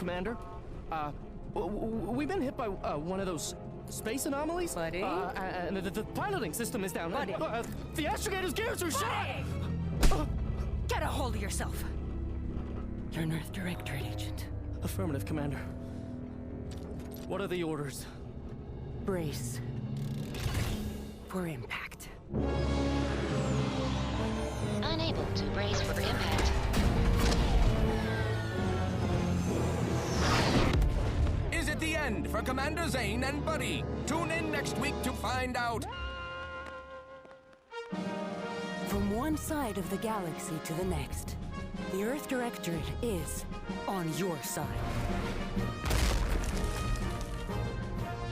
Commander. We've been hit by one of those space anomalies. Buddy? And the piloting system is down. Buddy? The astrogator's gears are shot! Get a hold of yourself. You're an Earth Directorate agent. Affirmative, Commander. What are the orders? Brace for impact. Unable to brace for impact. Is it the end for Commander Zane and Buddy? Tune in next week to find out. From one side of the galaxy to the next, the Earth Directorate is on your side.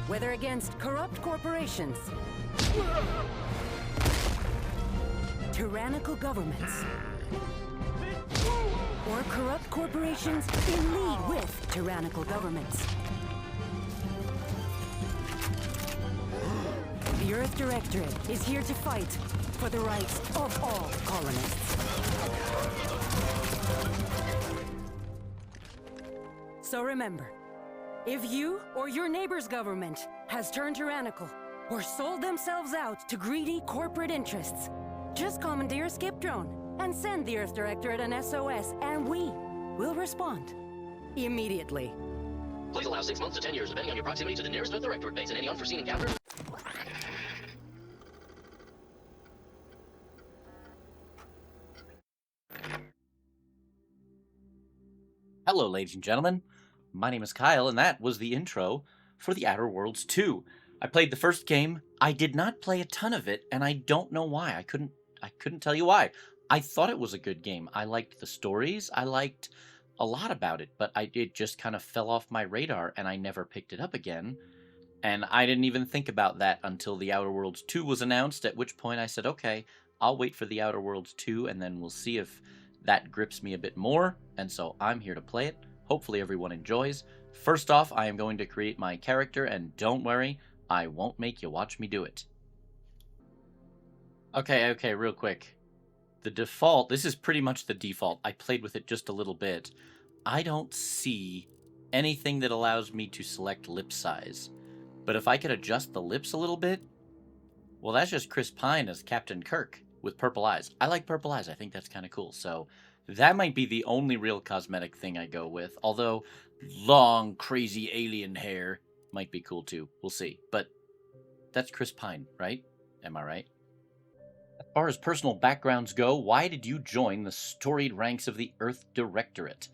Whether against corrupt corporations, tyrannical governments, or corrupt corporations in league with tyrannical governments, the Earth Directorate is here to fight for the rights of all colonists. So remember, if you or your neighbor's government has turned tyrannical or sold themselves out to greedy corporate interests, just commandeer a skip drone and send the Earth Directorate an SOS, and we will respond immediately. Please allow 6 months to 10 years, depending on your proximity to the nearest Earth Directorate base and any unforeseen encounters. Hello, ladies and gentlemen. My name is Kyle, and that was the intro for The Outer Worlds 2. I played the first game. I did not play a ton of it, and I don't know why. I couldn't tell you why. I thought it was a good game. I liked the stories. I liked a lot about it, but it just kind of fell off my radar, and I never picked it up again. And I didn't even think about that until The Outer Worlds 2 was announced, at which point I said, okay, I'll wait for The Outer Worlds 2, and then we'll see if that grips me a bit more. And so I'm here to play it. Hopefully everyone enjoys. First off, I am going to create my character, and don't worry, I won't make you watch me do it. Okay, real quick. The default, this is pretty much the default. I played with it just a little bit. I don't see anything that allows me to select lip size. But if I could adjust the lips a little bit, well, that's just Chris Pine as Captain Kirk with purple eyes. I like purple eyes. I think that's kind of cool. So that might be the only real cosmetic thing I go with. Although long, crazy alien hair might be cool too. We'll see. But that's Chris Pine, right? Am I right? As far as personal backgrounds go, why did you join the storied ranks of the Earth Directorate?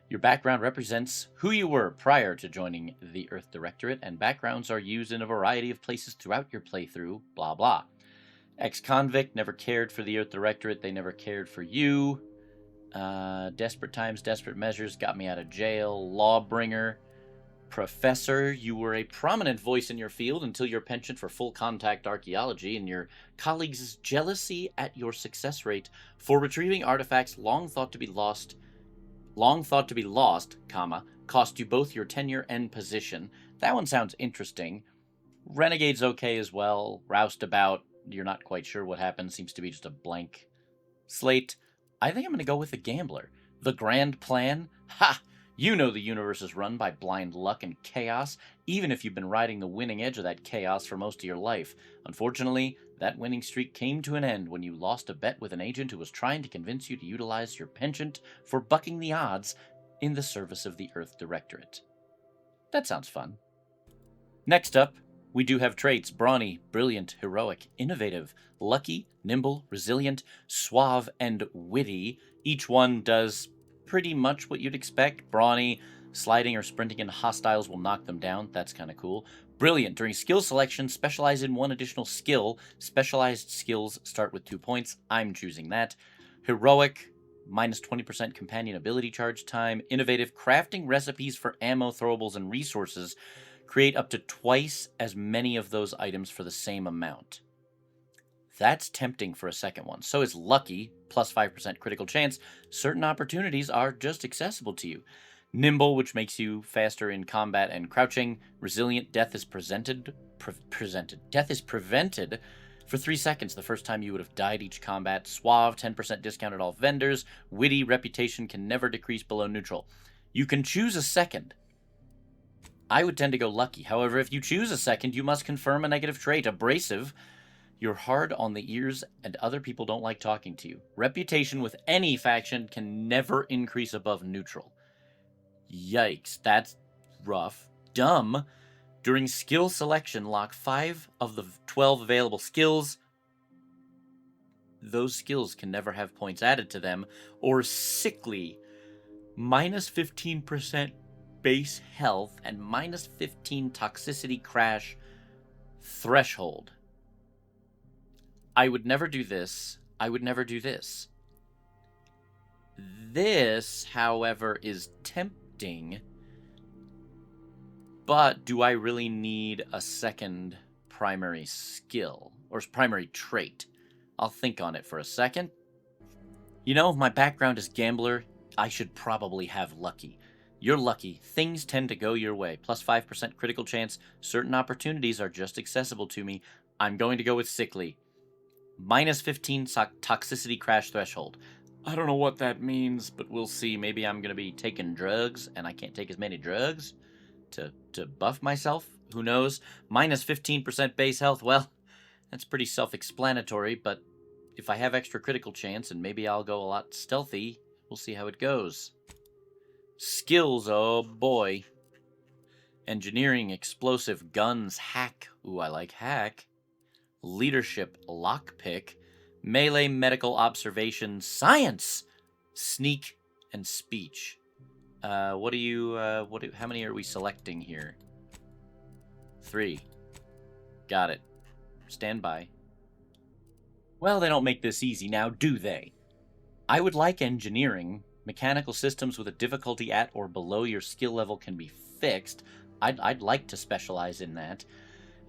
Your background represents who you were prior to joining the Earth Directorate, and backgrounds are used in a variety of places throughout your playthrough, blah blah. Ex-convict, never cared for the Earth Directorate, they never cared for you. Desperate times, desperate measures, got me out of jail. Lawbringer. Professor, you were a prominent voice in your field until your penchant for full contact archaeology and your colleagues' jealousy at your success rate for retrieving artifacts long thought to be lost, comma, cost you both your tenure and position. That one sounds interesting. Renegade's okay as well. Roustabout, you're not quite sure what happened, seems to be just a blank slate. I think I'm going to go with the Gambler. The Grand Plan? Ha! You know the universe is run by blind luck and chaos, even if you've been riding the winning edge of that chaos for most of your life. Unfortunately, that winning streak came to an end when you lost a bet with an agent who was trying to convince you to utilize your penchant for bucking the odds in the service of the Earth Directorate. That sounds fun. Next up, we do have traits: brawny, brilliant, heroic, innovative, lucky, nimble, resilient, suave, and witty. Each one does pretty much what you'd expect. Brawny, sliding or sprinting into hostiles will knock them down. That's kind of cool. Brilliant, during skill selection, specialize in one additional skill. Specialized skills start with 2 points. I'm choosing that. Heroic, minus 20% companion ability charge time. Innovative, crafting recipes for ammo, throwables, and resources. Create up to twice as many of those items for the same amount. That's tempting for a second one. So is lucky, plus 5% critical chance. Certain opportunities are just accessible to you. Nimble, which makes you faster in combat and crouching. Resilient, death is prevented for 3 seconds the first time you would have died each combat. Suave, 10% discount at all vendors. Witty, reputation can never decrease below neutral. You can choose a second. I would tend to go lucky. However, if you choose a second, you must confirm a negative trait. Abrasive. You're hard on the ears and other people don't like talking to you. Reputation with any faction can never increase above neutral. Yikes, that's rough. Dumb. During skill selection, lock 5 of the 12 available skills. Those skills can never have points added to them. Or sickly. Minus 15% base health and minus 15 toxicity crash threshold. I would never do this. I would never do this. This, however, is tempting. But do I really need a second primary skill? Or primary trait? I'll think on it for a second. You know, if my background is gambler, I should probably have lucky. You're lucky. Things tend to go your way. Plus 5% critical chance. Certain opportunities are just accessible to me. I'm going to go with sickly. Minus 15 toxicity crash threshold. I don't know what that means, but we'll see. Maybe I'm going to be taking drugs, and I can't take as many drugs to buff myself. Who knows? Minus 15% base health. Well, that's pretty self-explanatory, but if I have extra critical chance, and maybe I'll go a lot stealthy, we'll see how it goes. Skills, oh boy. Engineering, explosive, guns, hack. Ooh, I like hack. Leadership, lockpick. Melee, medical, observation, science, sneak, and speech. How many are we selecting here? 3. Got it. Stand by. Well, they don't make this easy now, do they? I would like engineering. Mechanical systems with a difficulty at or below your skill level can be fixed. I'd like to specialize in that.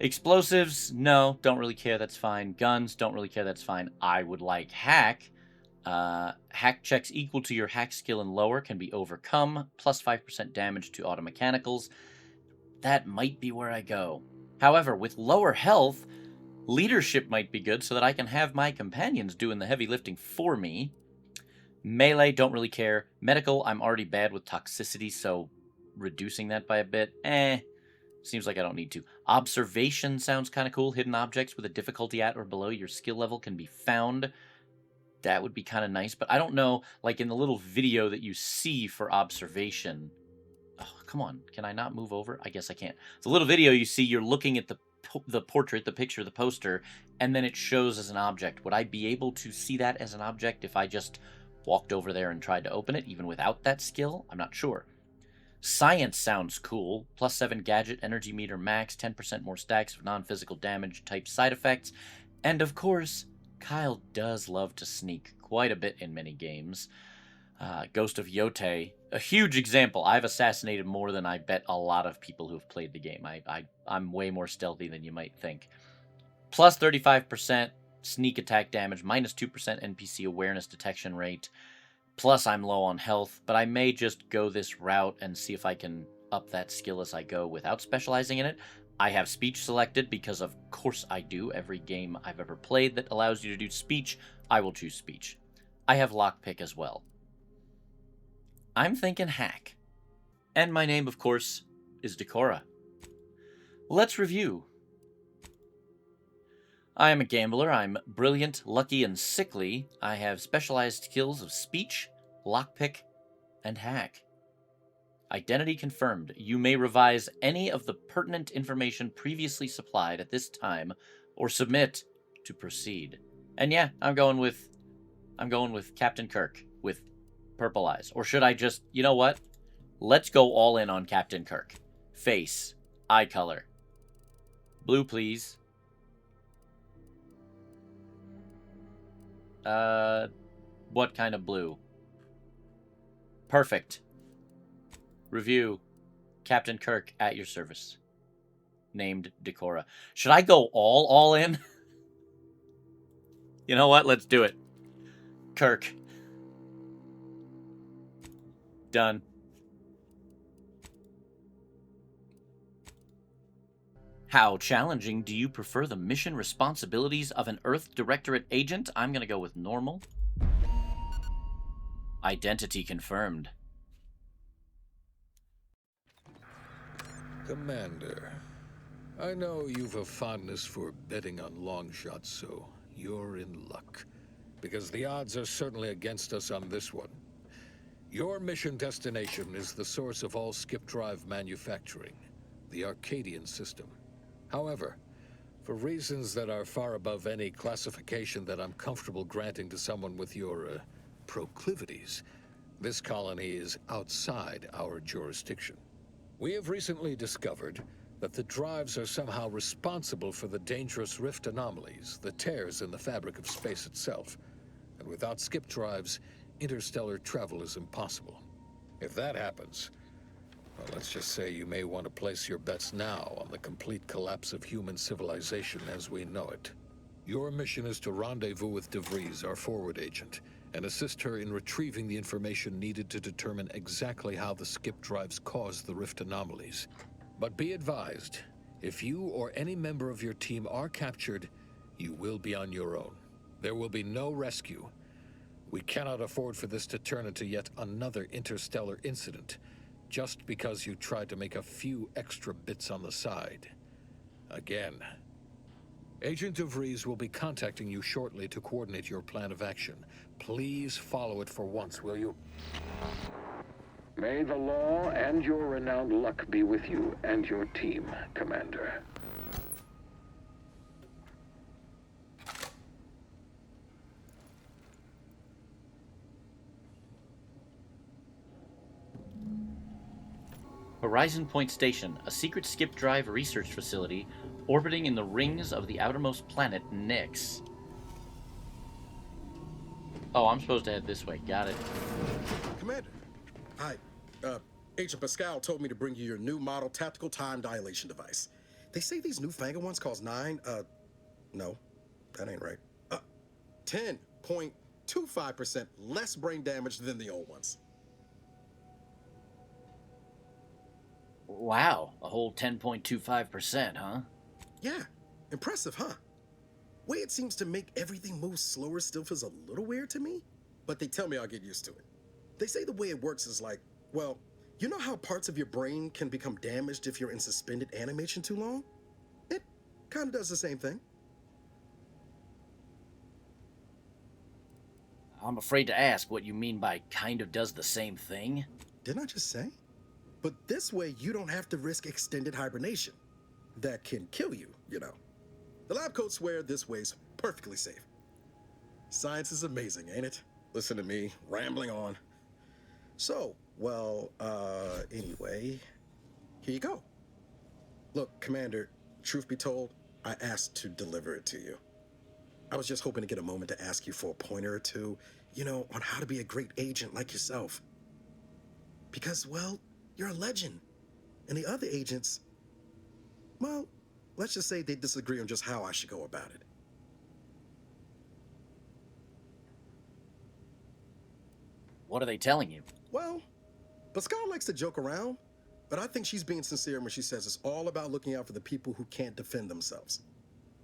Explosives, no, don't really care, that's fine. Guns, don't really care, that's fine. I would like hack. Hack checks equal to your hack skill and lower can be overcome. Plus 5% damage to auto mechanicals. That might be where I go. However, with lower health, leadership might be good so that I can have my companions doing the heavy lifting for me. Melee, don't really care. Medical, I'm already bad with toxicity, so reducing that by a bit, seems like I don't need to. Observation sounds kind of cool. Hidden objects with a difficulty at or below your skill level can be found. That would be kind of nice, but I don't know, like in the little video that you see for observation. Oh, come on, can I not move over? I guess I can't. The little video you see, you're looking at the portrait, the picture, the poster, and then it shows as an object. Would I be able to see that as an object if I just walked over there and tried to open it, even without that skill? I'm not sure. Science sounds cool. Plus 7 gadget, energy meter max, 10% more stacks of non-physical damage type side effects. And of course, Kyle does love to sneak quite a bit in many games. Ghost of Yote, a huge example. I've assassinated more than I bet a lot of people who've played the game. I'm way more stealthy than you might think. Plus 35% sneak attack damage, minus 2% NPC awareness detection rate. Plus, I'm low on health, but I may just go this route and see if I can up that skill as I go without specializing in it. I have speech selected because, of course, I do. Every game I've ever played that allows you to do speech, I will choose speech. I have lockpick as well. I'm thinking hack. And my name, of course, is Decora. Let's review. I am a gambler. I'm brilliant, lucky, and sickly. I have specialized skills of speech, lockpick, and hack. Identity confirmed. You may revise any of the pertinent information previously supplied at this time, or submit to proceed. And yeah, I'm going with Captain Kirk with purple eyes. Or should I just, you know what? Let's go all in on Captain Kirk. Face, eye color. Blue, please. What kind of blue? Perfect. Review. Captain Kirk at your service. Named Decora. Should I go all in? You know what? Let's do it. Kirk. Done. How challenging do you prefer the mission responsibilities of an Earth Directorate agent? I'm going to go with normal. Identity confirmed. Commander, I know you've a fondness for betting on long shots, so you're in luck. Because the odds are certainly against us on this one. Your mission destination is the source of all skip drive manufacturing, the Arcadian system. However, for reasons that are far above any classification that I'm comfortable granting to someone with your proclivities, this colony is outside our jurisdiction. We have recently discovered that the drives are somehow responsible for the dangerous rift anomalies, the tears in the fabric of space itself. And without skip drives, interstellar travel is impossible. If that happens, well, let's just say you may want to place your bets now on the complete collapse of human civilization as we know it. Your mission is to rendezvous with DeVries, our forward agent, and assist her in retrieving the information needed to determine exactly how the skip drives caused the rift anomalies. But be advised, if you or any member of your team are captured, you will be on your own. There will be no rescue. We cannot afford for this to turn into yet another interstellar incident, just because you tried to make a few extra bits on the side. Again. Agent DeVries will be contacting you shortly to coordinate your plan of action. Please follow it for once, will you? May the law and your renowned luck be with you and your team, Commander. Horizon Point Station, a secret skip drive research facility orbiting in the rings of the outermost planet, Nyx. Oh, I'm supposed to head this way. Got it. Commander, hi. Agent Pascal told me to bring you your new model tactical time dilation device. They say these newfangled ones cause no, that ain't right. 10.25% less brain damage than the old ones. Wow, a whole 10.25%, huh? Yeah, impressive, huh? Way it seems to make everything move slower still feels a little weird to me, but they tell me I'll get used to it. They say the way it works is like, well, you know how parts of your brain can become damaged if you're in suspended animation too long? It kind of does the same thing. I'm afraid to ask what you mean by kind of does the same thing. Didn't I just say? But this way, you don't have to risk extended hibernation. That can kill you, you know. The lab coats swear this way's perfectly safe. Science is amazing, ain't it? Listen to me, rambling on. So, well, anyway, here you go. Look, Commander, truth be told, I asked to deliver it to you. I was just hoping to get a moment to ask you for a pointer or two, you know, on how to be a great agent like yourself. Because, well, you're a legend. And the other agents, well, let's just say they disagree on just how I should go about it. What are they telling you? Well, Pascal likes to joke around, but I think she's being sincere when she says it's all about looking out for the people who can't defend themselves.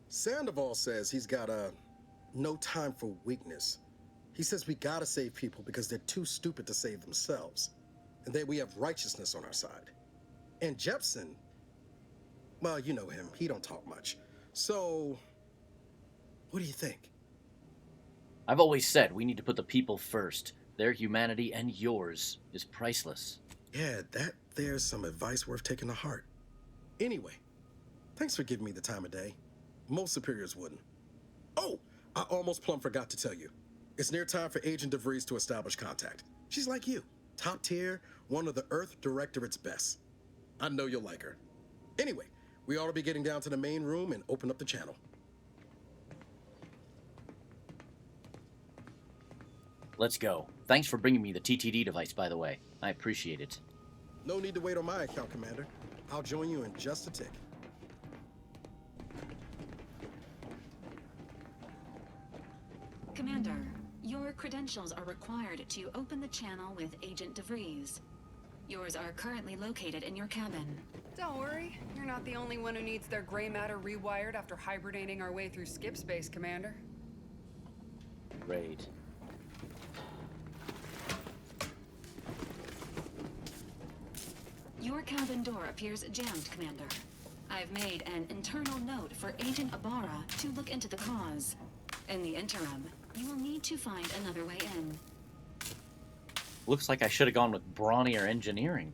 Sandoval says he's got no time for weakness. He says we gotta save people because they're too stupid to save themselves. And that we have righteousness on our side. And Jepson, well, you know him, he don't talk much. So, what do you think? I've always said we need to put the people first. Their humanity and yours is priceless. Yeah, there's some advice worth taking to heart. Anyway, thanks for giving me the time of day. Most superiors wouldn't. Oh, I almost plumb forgot to tell you. It's near time for Agent DeVries to establish contact. She's like you, top tier, one of the Earth Directorate's best. I know you'll like her. Anyway, we ought to be getting down to the main room and open up the channel. Let's go. Thanks for bringing me the TTD device, by the way. I appreciate it. No need to wait on my account, Commander. I'll join you in just a tick. Commander, your credentials are required to open the channel with Agent DeVries. Yours are currently located in your cabin. Don't worry, you're not the only one who needs their gray matter rewired after hibernating our way through skip space, Commander. Great. Your cabin door appears jammed, Commander. I've made an internal note for Agent Ibarra to look into the cause. In the interim, you will need to find another way in. Looks like I should have gone with brawnier engineering.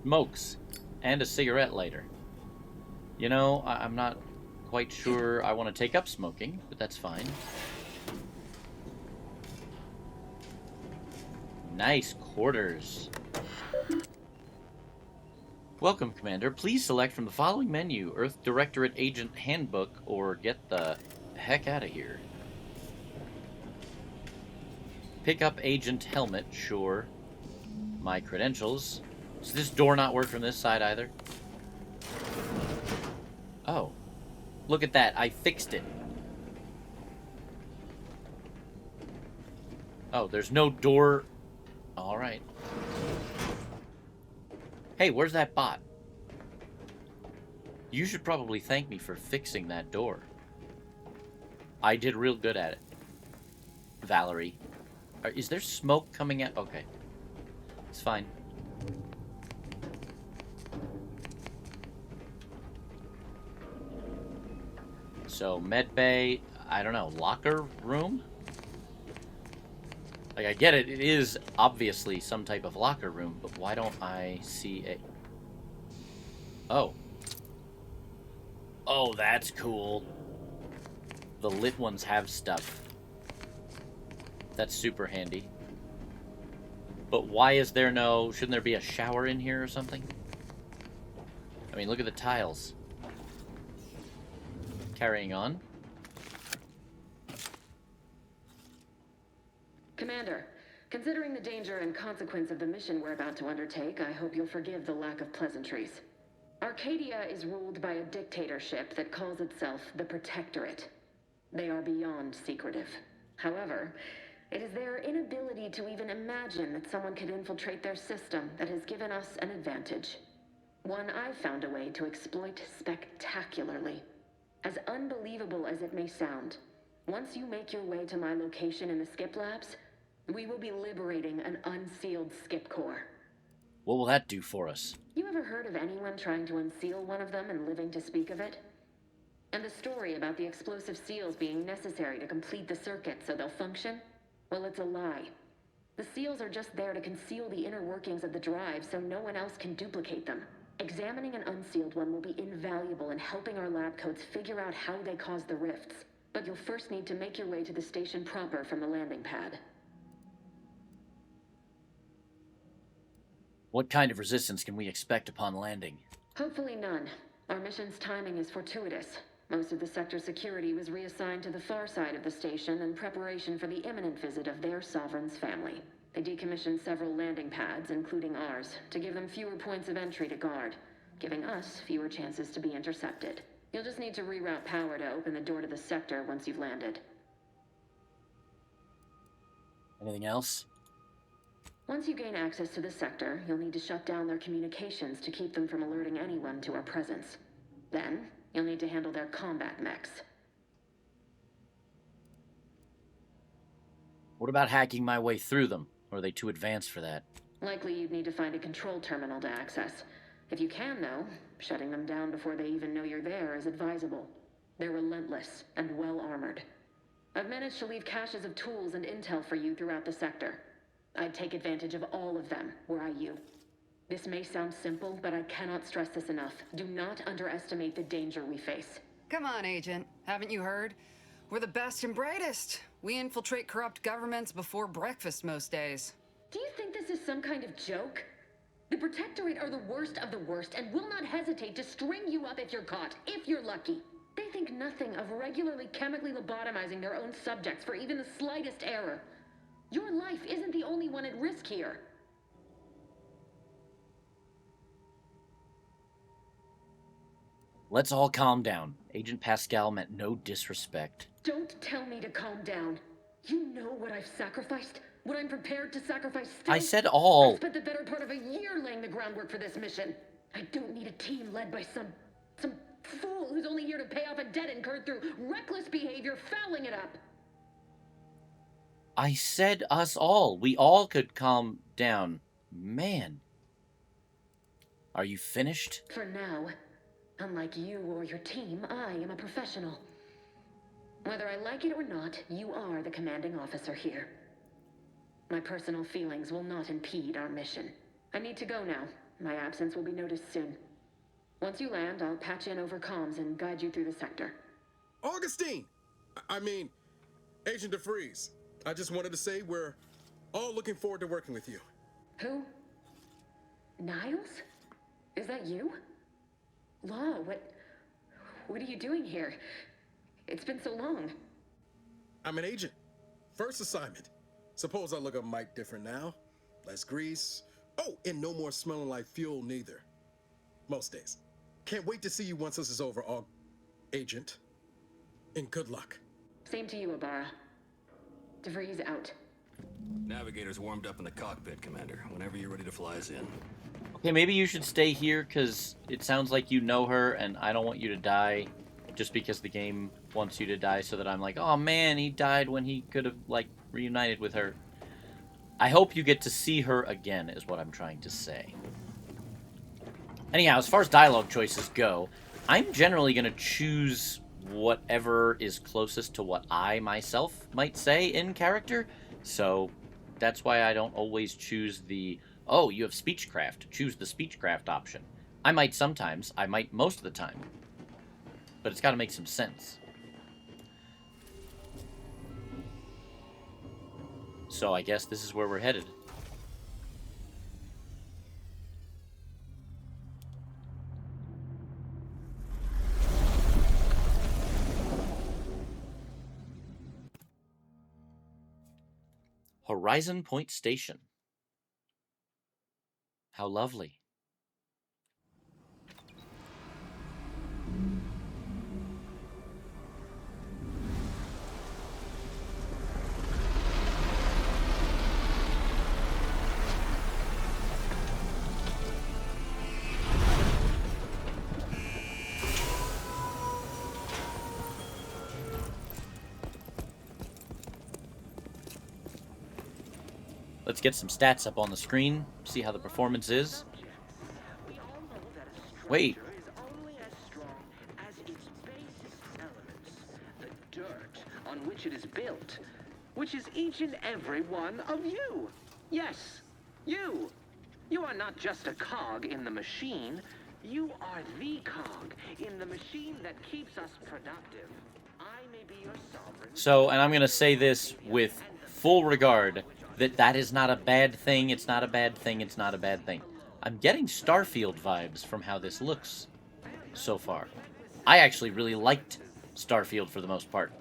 Smokes. And a cigarette lighter. You know, I'm not quite sure I want to take up smoking, but that's fine. Nice quarters. Welcome, Commander. Please select from the following menu: Earth Directorate Agent Handbook, or get the heck out of here. Pick up Agent Helmet, sure. My credentials. Does this door not work from this side either? Oh. Look at that. I fixed it. Oh, there's no door. Alright. Hey, where's that bot? You should probably thank me for fixing that door. I did real good at it. Valerie. Is there smoke coming out? Okay. It's fine. So, medbay, I don't know, locker room? Like, I get it, it is obviously some type of locker room, but why don't I see a... Oh. Oh, that's cool. The lit ones have stuff. That's super handy. But why is there no... Shouldn't there be a shower in here or something? I mean, look at the tiles. Carrying on. Commander, considering the danger and consequence of the mission we're about to undertake, I hope you'll forgive the lack of pleasantries. Arcadia is ruled by a dictatorship that calls itself the Protectorate. They are beyond secretive. However, it is their inability to even imagine that someone could infiltrate their system that has given us an advantage. One I've found a way to exploit spectacularly. As unbelievable as it may sound, once you make your way to my location in the Skip Labs, we will be liberating an unsealed Skip core. What will that do for us? You ever heard of anyone trying to unseal one of them and living to speak of it? And the story about the explosive seals being necessary to complete the circuit so they'll function? Well, it's a lie. The seals are just there to conceal the inner workings of the drive so no one else can duplicate them. Examining an unsealed one will be invaluable in helping our lab coats figure out how they cause the rifts. But you'll first need to make your way to the station proper from the landing pad. What kind of resistance can we expect upon landing? Hopefully none. Our mission's timing is fortuitous. Most of the sector's security was reassigned to the far side of the station in preparation for the imminent visit of their sovereign's family. They decommissioned several landing pads, including ours, to give them fewer points of entry to guard, giving us fewer chances to be intercepted. You'll just need to reroute power to open the door to the sector once you've landed. Anything else? Once you gain access to the sector, you'll need to shut down their communications to keep them from alerting anyone to our presence. Then, you'll need to handle their combat mechs. What about hacking my way through them? Or are they too advanced for that? Likely you'd need to find a control terminal to access. If you can, though, shutting them down before they even know you're there is advisable. They're relentless and well-armored. I've managed to leave caches of tools and intel for you throughout the sector. I'd take advantage of all of them, were I you. This may sound simple, but I cannot stress this enough. Do not underestimate the danger we face. Come on, Agent. Haven't you heard? We're the best and brightest. We infiltrate corrupt governments before breakfast most days. Do you think this is some kind of joke? The Protectorate are the worst of the worst and will not hesitate to string you up if you're caught, if you're lucky. They think nothing of regularly chemically lobotomizing their own subjects for even the slightest error. Your life isn't the only one at risk here. Let's all calm down. Agent Pascal meant no disrespect. Don't tell me to calm down. You know what I've sacrificed? What I'm prepared to sacrifice still? I said all. I spent the better part of a year laying the groundwork for this mission. I don't need a team led by some fool who's only here to pay off a debt incurred through reckless behavior, fouling it up. I said us all. We all could calm down. Man. Are you finished? For now, unlike you or your team, I am a professional. Whether I like it or not, you are the commanding officer here. My personal feelings will not impede our mission. I need to go now. My absence will be noticed soon. Once you land, I'll patch in over comms and guide you through the sector. Augustine! I mean, Agent DeFreeze. I just wanted to say we're all looking forward to working with you. Who? Niles? Is that you? Law, what are you doing here? It's been so long. I'm an agent. First assignment. Suppose I look a mite different now. Less grease. Oh, and no more smelling like fuel neither. Most days. Can't wait to see you once this is over, Agent. And good luck. Same to you, Ibarra. DeVries out. Navigator's warmed up in the cockpit, Commander. Whenever you're ready to fly us in. Okay, maybe you should stay here, because it sounds like you know her, and I don't want you to die just because the game wants you to die, so that I'm like, oh man, he died when he could have, like, reunited with her. I hope you get to see her again, is what I'm trying to say. Anyhow, as far as dialogue choices go, I'm generally going to choose whatever is closest to what I myself might say in character, so that's why I don't always choose the, oh, you have speechcraft, choose the speechcraft option. I might sometimes, I might most of the time, but it's got to make some sense. So I guess this is where we're headed. Horizon Point Station. How lovely. Let's get some stats up on the screen, see how the performance is. Wait. The dirt on which it is built, which is each and every one of you. Yes, you. You are not just a cog in the machine. You are the cog in the machine that keeps us productive. I may be your sovereign. So, and I'm going to say this with full regard, that is not a bad thing, it's not a bad thing, it's not a bad thing. I'm getting Starfield vibes from how this looks so far. I actually really liked Starfield for the most part.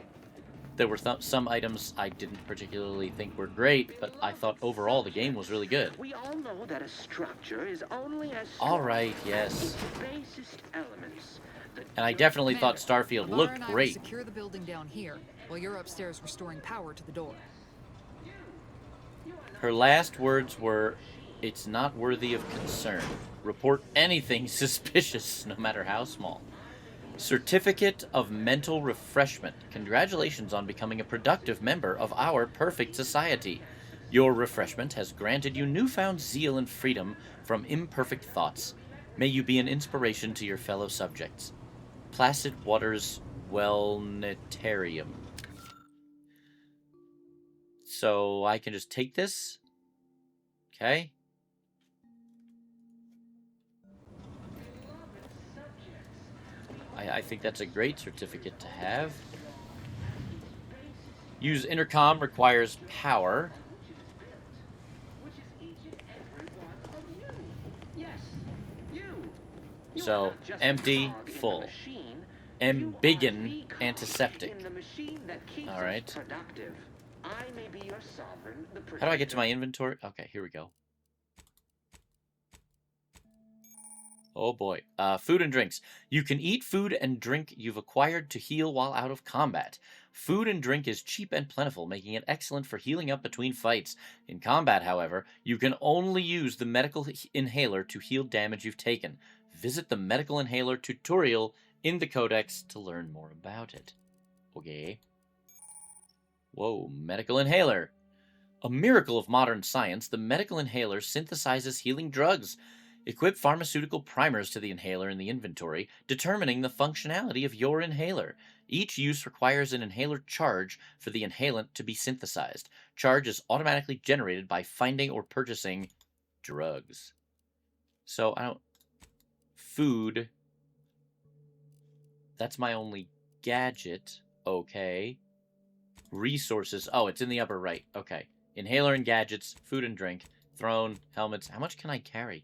There were some items I didn't particularly think were great, but I thought overall the game was really good. We all know that a structure is only as strong Alright, yes. as its basest elements. And I definitely thought Starfield Ibarra looked and I will great. secure the building down here, while you're upstairs restoring power to the door. Her last words were, "It's not worthy of concern. Report anything suspicious, no matter how small." Certificate of Mental Refreshment. Congratulations on becoming a productive member of our perfect society. Your refreshment has granted you newfound zeal and freedom from imperfect thoughts. May you be an inspiration to your fellow subjects. Placid Waters Wellnetarium. So I can just take this. Okay. I think that's a great certificate to have. Use intercom requires power. So, empty, full. Embiggen, antiseptic. Alright. How do I get to my inventory? Okay, here we go. Oh boy. Food and drinks. You can eat food and drink you've acquired to heal while out of combat. Food and drink is cheap and plentiful, making it excellent for healing up between fights. In combat, however, you can only use the medical inhaler to heal damage you've taken. Visit the medical inhaler tutorial in the codex to learn more about it. Okay. Whoa, medical inhaler. A miracle of modern science, the medical inhaler synthesizes healing drugs. Equip pharmaceutical primers to the inhaler in the inventory, determining the functionality of your inhaler. Each use requires an inhaler charge for the inhalant to be synthesized. Charge is automatically generated by finding or purchasing drugs. So, I don't... Food. That's my only gadget. Okay. Resources. Oh, it's in the upper right. Okay. Inhaler and gadgets, food and drink, throne, helmets. How much can I carry?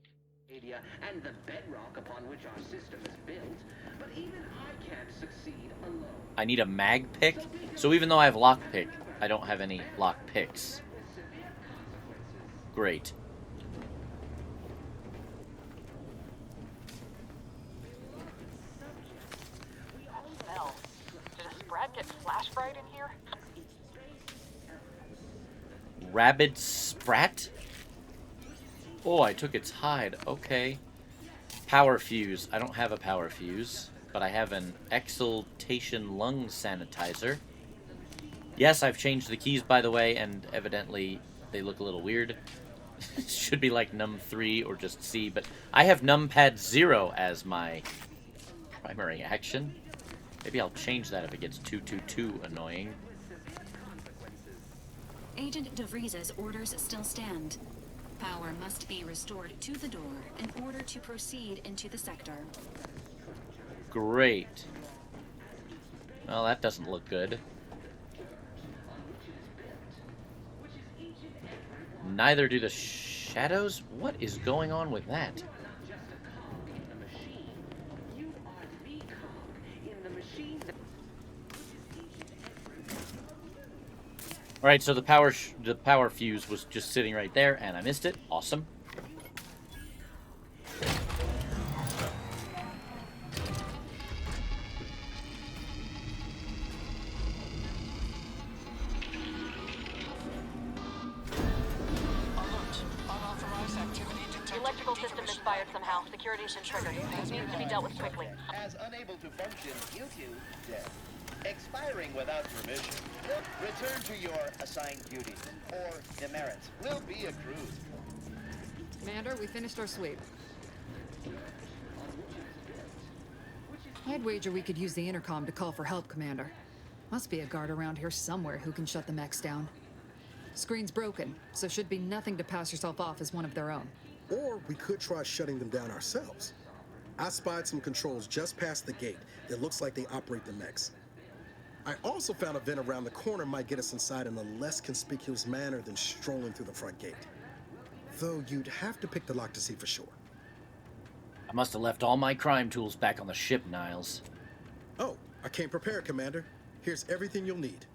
And the bedrock upon which our system is built, but even I can't succeed alone. I need a mag pick? So even though I have lock pick, I don't have any lock picks. Great. Did a sprat get flash fried in here? Rabid sprat? Oh, I took its hide. Okay. Power fuse. I don't have a power fuse, but I have an exaltation lung sanitizer. Yes, I've changed the keys, by the way, and evidently they look a little weird. It should be like num 3 or just C, but I have numpad 0 as my primary action. Maybe I'll change that if it gets too annoying. Agent DeVries's orders still stand. Power must be restored to the door in order to proceed into the sector. Great. Well, that doesn't look good. Neither do the shadows? What is going on with that? Alright, so the power fuse was just sitting right there, and I missed it. Awesome. The electrical system misfired somehow. Security's been triggered. It needs to be dealt with quickly. As unable to function due to death. Expiring without permission. Return to your assigned duties, or demerits will be accrued. Commander, we finished our sweep. I'd wager we could use the intercom to call for help, Commander. Must be a guard around here somewhere who can shut the mechs down. Screen's broken, so should be nothing to pass yourself off as one of their own. Or we could try shutting them down ourselves. I spied some controls just past the gate. It looks like they operate the mechs. I also found a vent around the corner might get us inside in a less conspicuous manner than strolling through the front gate. Though you'd have to pick the lock to see for sure. I must have left all my crime tools back on the ship, Niles. Oh, I came prepared, Commander. Here's everything you'll need.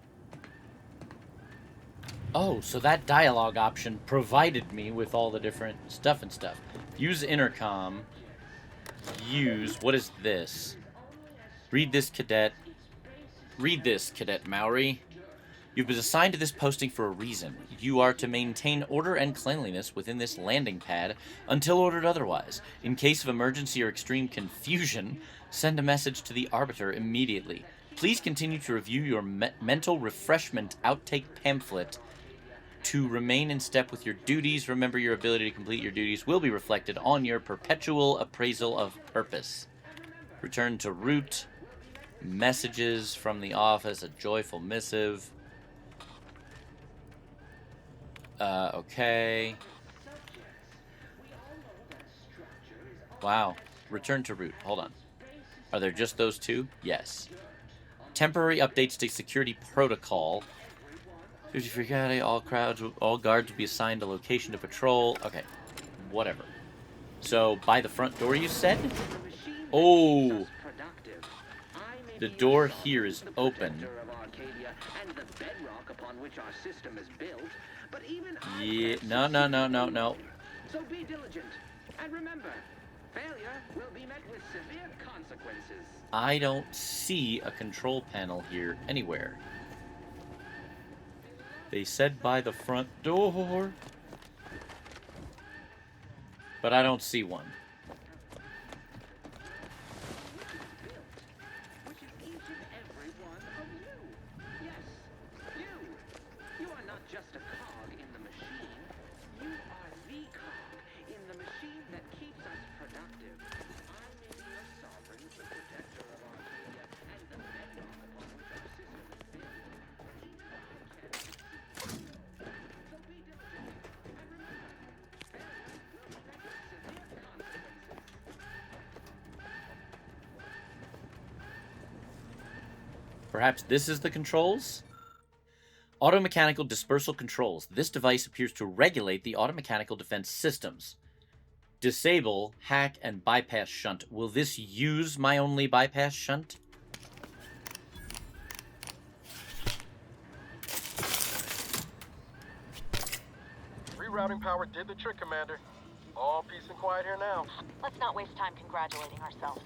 Oh, so that dialogue option provided me with all the different stuff. Use intercom. Use... What is this? Read this, Cadet. Read this, Cadet Mowry. You've been assigned to this posting for a reason. You are to maintain order and cleanliness within this landing pad until ordered otherwise. In case of emergency or extreme confusion, send a message to the Arbiter immediately. Please continue to review your mental refreshment outtake pamphlet to remain in step with your duties. Remember, your ability to complete your duties will be reflected on your perpetual appraisal of purpose. Return to route. Messages from the office, a joyful missive. Okay. Wow. Return to route. Hold on. Are there just those two? Yes. Temporary updates to security protocol. If you forgot it, all guards will be assigned a location to patrol. Okay. Whatever. So, by the front door, you said? Oh! The door here is open. Yeah, no. So be diligent, and remember, Failure will be met with severe consequences. I don't see a control panel here anywhere. They said by the front door, but I don't see one. Which is each and every one of you. Yes, you. You are not just a cog in the machine. You are the cog in the machine that keeps us productive. I may be your sovereign, the protector of Arcadia, and the bedrock upon which our system is built. So be diligent, and remember, failure will be met with severe consequences. Perhaps this is the controls? Automechanical dispersal controls. This device appears to regulate the automechanical defense systems. Disable, hack, and bypass shunt. Will this use my only bypass shunt? Rerouting power did the trick, Commander. All peace and quiet here now. Let's not waste time congratulating ourselves.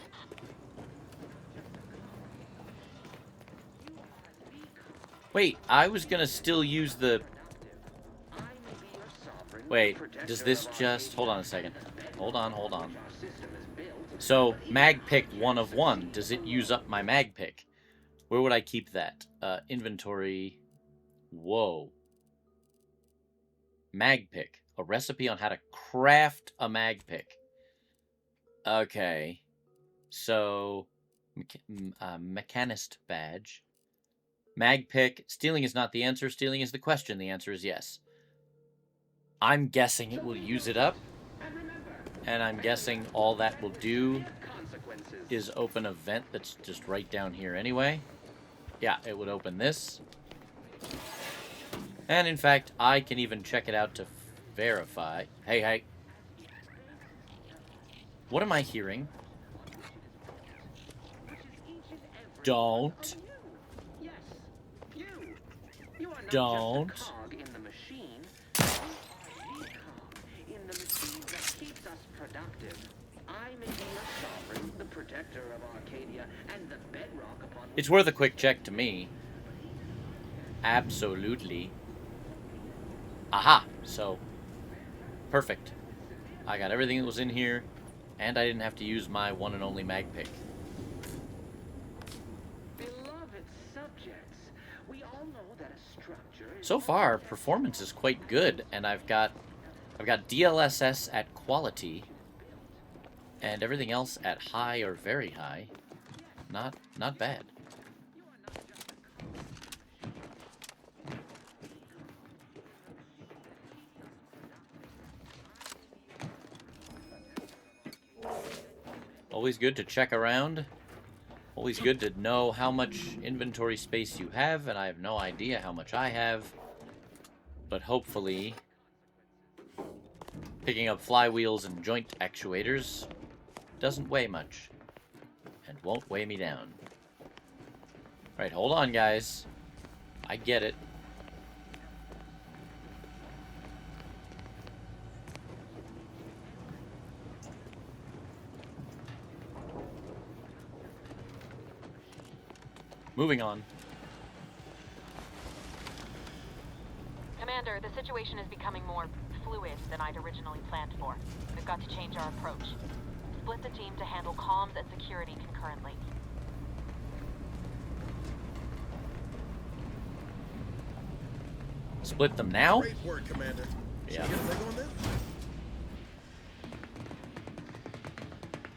Wait, I was gonna still use the... Wait, does this just... Hold on a second. Hold on. So, mag pick 1 of 1. Does it use up my mag pick? Where would I keep that? Inventory. Whoa. Mag pick. A recipe on how to craft a mag pick. Okay. So, mechanist badge. Mag pick. Stealing is not the answer. Stealing is the question. The answer is yes. I'm guessing it will use it up. And I'm guessing all that will do is open a vent that's just right down here anyway. Yeah, it would open this. And in fact, I can even check it out to verify. Hey. What am I hearing? Don't. Don't. It's worth a quick check to me. Absolutely. Aha! So, perfect. I got everything that was in here, and I didn't have to use my one and only mag pick. So far, performance is quite good, and I've got DLSS at quality, and everything else at high or very high. Not bad. Always good to check around. Always good to know how much inventory space you have, and I have no idea how much I have. But hopefully, picking up flywheels and joint actuators doesn't weigh much. And won't weigh me down. Right, hold on, guys. I get it. Moving on. Commander, the situation is becoming more fluid than I'd originally planned for. We've got to change our approach. Split the team to handle comms and security concurrently. Split them now? Great work, Commander. Yeah. Should we get a leg on them?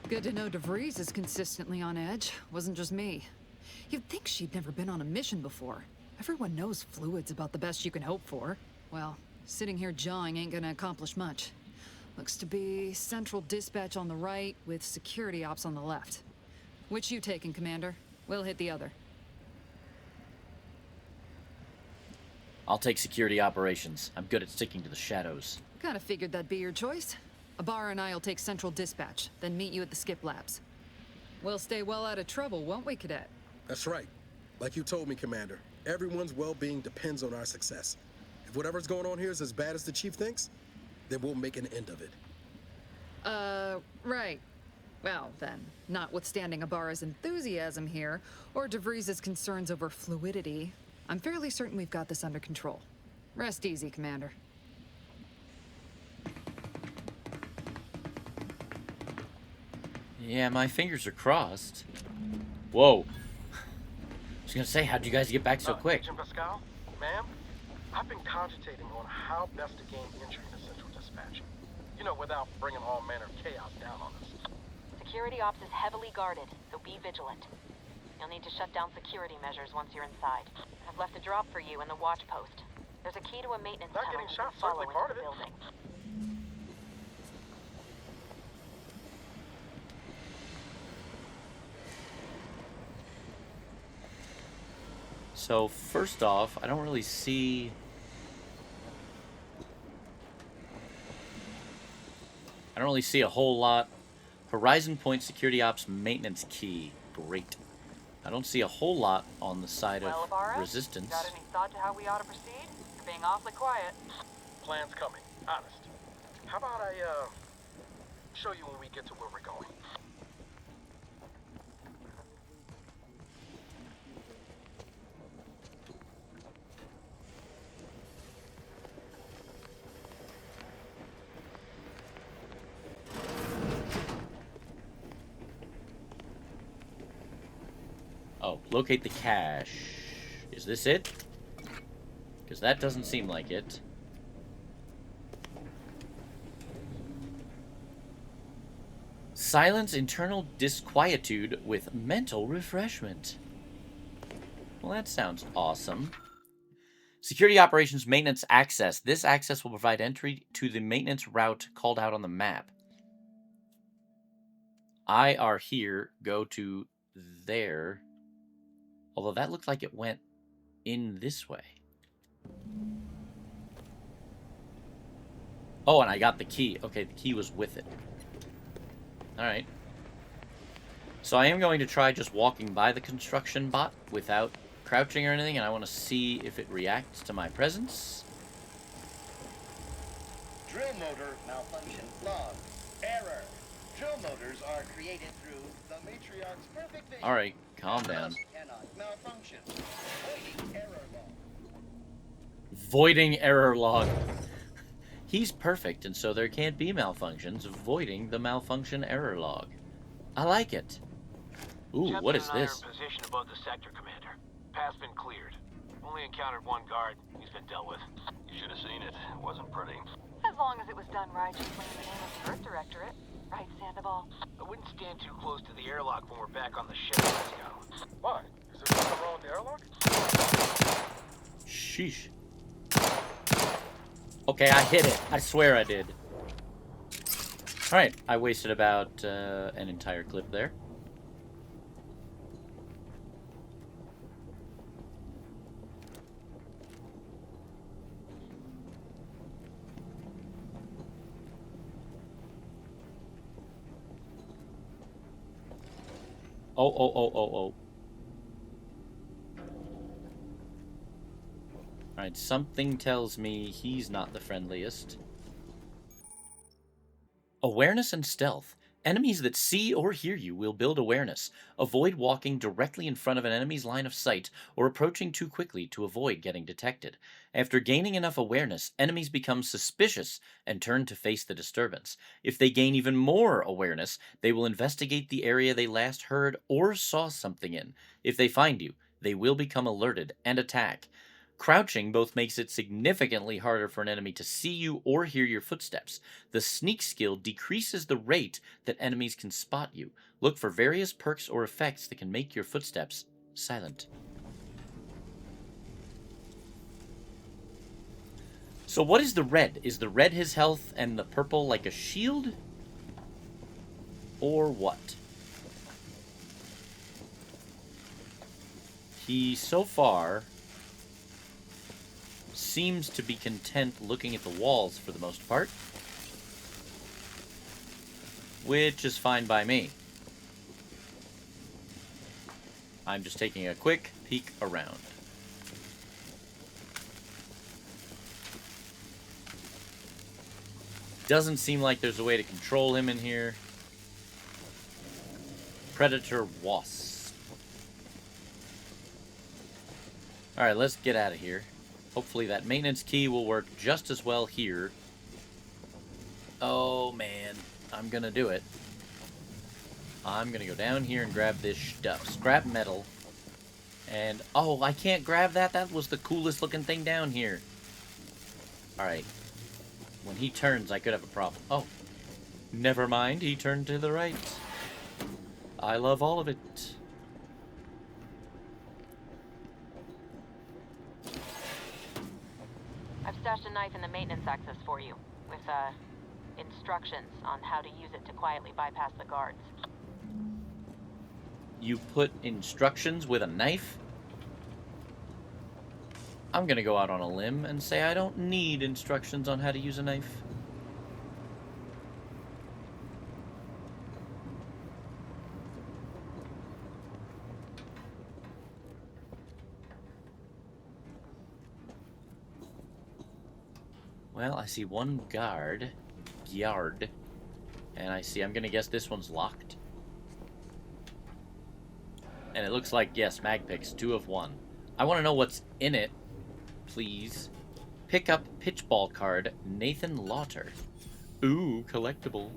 Good to know DeVries is consistently on edge. Wasn't just me. You'd think she'd never been on a mission before. Everyone knows fluid's about the best you can hope for. Well, sitting here jawing ain't gonna accomplish much. Looks to be central dispatch on the right with security ops on the left. Which you taking, Commander? We'll hit the other. I'll take security operations. I'm good at sticking to the shadows. Kinda figured that'd be your choice. Ibarra and I'll take central dispatch, then meet you at the skip labs. We'll stay well out of trouble, won't we, Cadet? That's right. Like you told me, Commander, everyone's well-being depends on our success. If whatever's going on here is as bad as the Chief thinks, then we'll make an end of it. Right. Well, then, notwithstanding Ibarra's enthusiasm here, or DeVries' concerns over fluidity, I'm fairly certain we've got this under control. Rest easy, Commander. Yeah, my fingers are crossed. Whoa. I was gonna say, how'd you guys get back so quick? Agent Pascal, ma'am, I've been cogitating on how best to gain entry into Central Dispatch. You know, without bringing all manner of chaos down on us. Security ops is heavily guarded, so be vigilant. You'll need to shut down security measures once you're inside. I've left a drop for you in the watch post. There's a key to a maintenance Not tunnel getting you shot, can follow certainly into part the of it. building. So, first off, I don't really see... a whole lot. Horizon Point Security Ops Maintenance Key. Great. I don't see a whole lot on the side Well, of Ibarra, Resistance. got any thought to how we ought to proceed? You're being awfully quiet. Plan's coming, honest. How about I, show you when we get to where we're going? Oh, locate the cache. Is this it? Because that doesn't seem like it. Silence internal disquietude with mental refreshment. Well, that sounds awesome. Security Operations Maintenance Access. This access will provide entry to the maintenance route called out on the map. I are here. Go to there. Although that looked like it went in this way. Oh, and I got the key. Okay, the key was with it. Alright. So I am going to try just walking by the construction bot without crouching or anything, and I want to see if it reacts to my presence. Drill motor malfunction log. Error. Drill motors are created through the Matriarch's perfect vision. Alright, calm down. Cannot malfunction. Voiding error log. Voiding error log. He's perfect, and so there can't be malfunctions. Voiding the malfunction error log. I like it. Ooh, what is this? Position above the sector, Commander. Path's been cleared. Only encountered one guard. He's been dealt with. You should have seen it. It wasn't pretty. As long as it was done righteously in the name of the Earth Directorate. Right, Sandoval? I wouldn't stand too close to the airlock when we're back on the ship. Let's go. Why? Is there something wrong with the airlock? Sheesh. Okay, I hit it. I swear I did. Alright, I wasted about an entire clip there. Oh. Alright, something tells me he's not the friendliest. Awareness and stealth. Enemies that see or hear you will build awareness. Avoid walking directly in front of an enemy's line of sight or approaching too quickly to avoid getting detected. After gaining enough awareness, enemies become suspicious and turn to face the disturbance. If they gain even more awareness, they will investigate the area they last heard or saw something in. If they find you, they will become alerted and attack. Crouching both makes it significantly harder for an enemy to see you or hear your footsteps. The sneak skill decreases the rate that enemies can spot you. Look for various perks or effects that can make your footsteps silent. So what is the red? Is the red his health and the purple like a shield? Or what? He, so far, seems to be content looking at the walls for the most part. Which is fine by me. I'm just taking a quick peek around. Doesn't seem like there's a way to control him in here. Predator Wasp. Alright, let's get out of here. Hopefully that maintenance key will work just as well here. Oh, man. I'm gonna do it. I'm gonna go down here and grab this stuff. Scrap metal. And, oh, I can't grab that? That was the coolest looking thing down here. Alright. When he turns, I could have a problem. Oh. Never mind, he turned to the right. I love all of it. I've stashed a knife in the maintenance access for you, with, instructions on how to use it to quietly bypass the guards. You put instructions with a knife? I'm gonna go out on a limb and say I don't need instructions on how to use a knife. Well, I see one guard, and I see, I'm gonna guess this one's locked. And it looks like, yes, mag picks, 2 of 1. I want to know what's in it, please. Pick up pitchball card, Nathan Lauter. Ooh, collectible.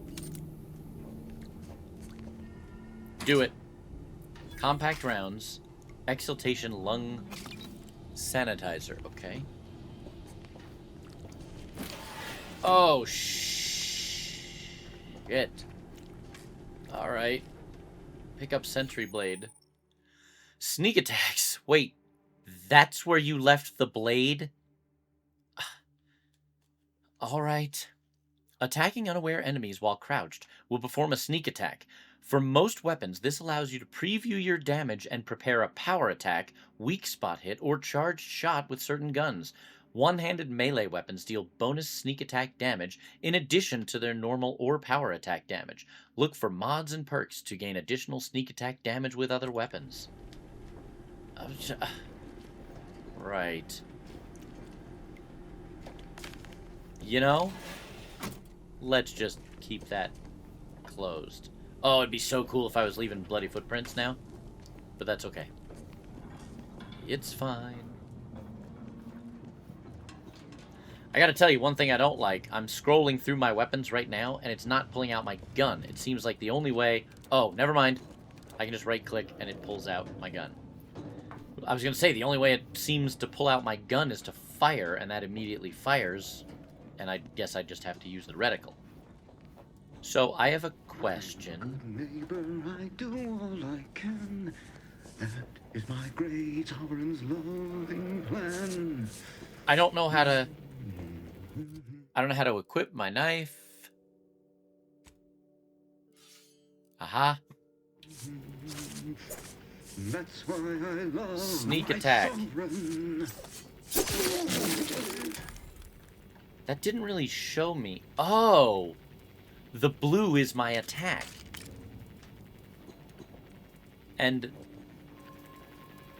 Do it. Compact rounds, exhaltation lung sanitizer, okay. Oh, shit. Alright. Pick up sentry blade. Sneak attacks. Wait, that's where you left the blade? Alright. Attacking unaware enemies while crouched will perform a sneak attack. For most weapons, this allows you to preview your damage and prepare a power attack, weak spot hit, or charged shot with certain guns. One-handed melee weapons deal bonus sneak attack damage in addition to their normal or power attack damage. Look for mods and perks to gain additional sneak attack damage with other weapons. Right. You know, let's just keep that closed. Oh, it'd be so cool if I was leaving bloody footprints now. But that's okay. It's fine. I gotta tell you, one thing I don't like, I'm scrolling through my weapons right now, and it's not pulling out my gun. It seems like the only way... Oh, never mind. I can just right-click, and it pulls out my gun. I was gonna say, the only way it seems to pull out my gun is to fire, and that immediately fires, and I guess I just have to use the reticle. So, I have a question. Neighbor, I do all I can. That is my great sovereign's loving plan. I don't know how to... I don't know how to equip my knife. Aha. That's why I love sneak my attack. sovereign. That didn't really show me. Oh! The blue is my attack. And...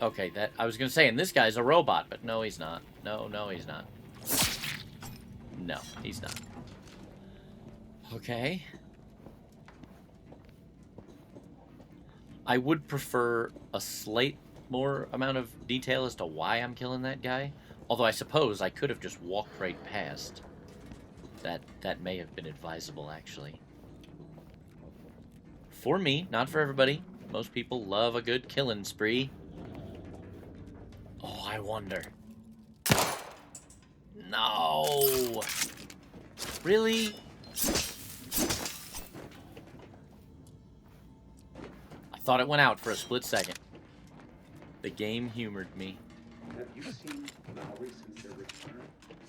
Okay, that... I was gonna say, and this guy's a robot, but no, he's not. No, he's not. No, he's not. Okay. I would prefer a slight more amount of detail as to why I'm killing that guy. Although I suppose I could have just walked right past. That may have been advisable, actually. For me, not for everybody. Most people love a good killing spree. Oh, I wonder. No! Really? I thought it went out for a split second. The game humored me. Have you seen Maori since their return?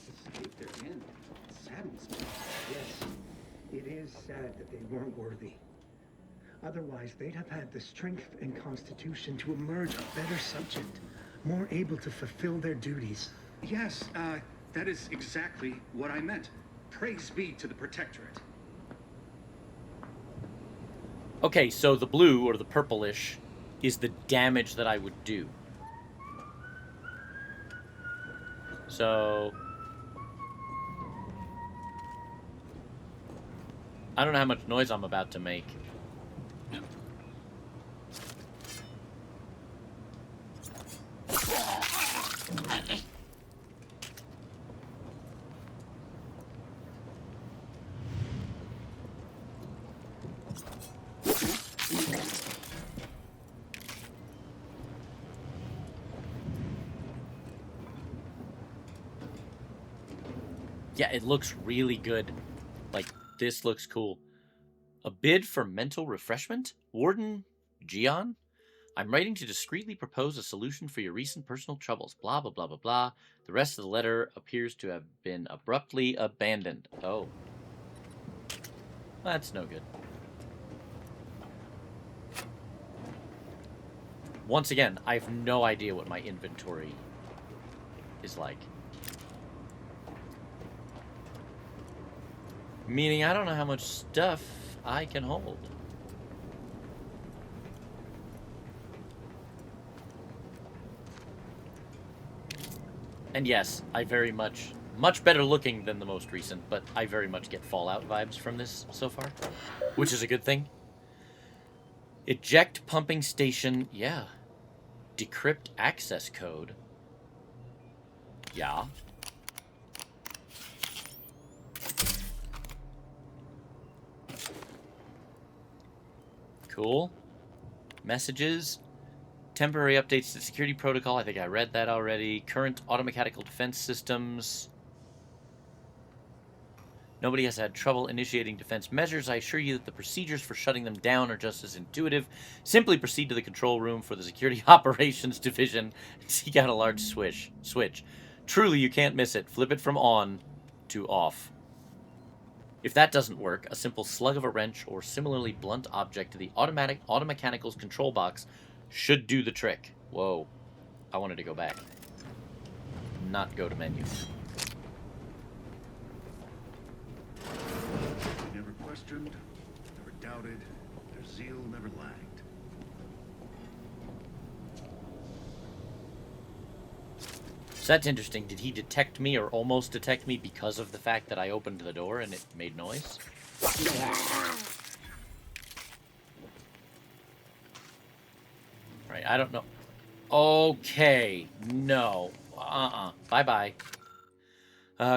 The state they're in. It saddens me. Yes, it is sad that they weren't worthy. Otherwise, they'd have had the strength and constitution to emerge a better subject, more able to fulfill their duties. Yes, that is exactly what I meant. Praise be to the Protectorate. Okay, so the blue, or the purplish, is the damage that I would do. So... I don't know how much noise I'm about to make. Yeah, it looks really good. Like, this looks cool. A bid for mental refreshment? Warden Gian? I'm writing to discreetly propose a solution for your recent personal troubles. Blah, blah, blah, blah, blah. The rest of the letter appears to have been abruptly abandoned. Oh. That's no good. Once again, I have no idea what my inventory is like. Meaning I don't know how much stuff I can hold. And yes, I very much better looking than the most recent, but I very much get Fallout vibes from this so far, which is a good thing. Eject pumping station, yeah. Decrypt access code. Yeah. Cool. Messages. Temporary updates to security protocol. I think I read that already. Current automechanical defense systems. Nobody has had trouble initiating defense measures. I assure you that the procedures for shutting them down are just as intuitive. Simply proceed to the control room for the Security Operations Division and seek out a large switch. Truly, you can't miss it. Flip it from on to off. If that doesn't work, a simple slug of a wrench or similarly blunt object to the automechanical's control box should do the trick. Whoa. I wanted to go back. Not go to menu. Never questioned, never doubted, their zeal never lagged. So that's interesting. Did he detect me or almost detect me because of the fact that I opened the door and it made noise? Right, I don't know. Okay, no. Bye-bye.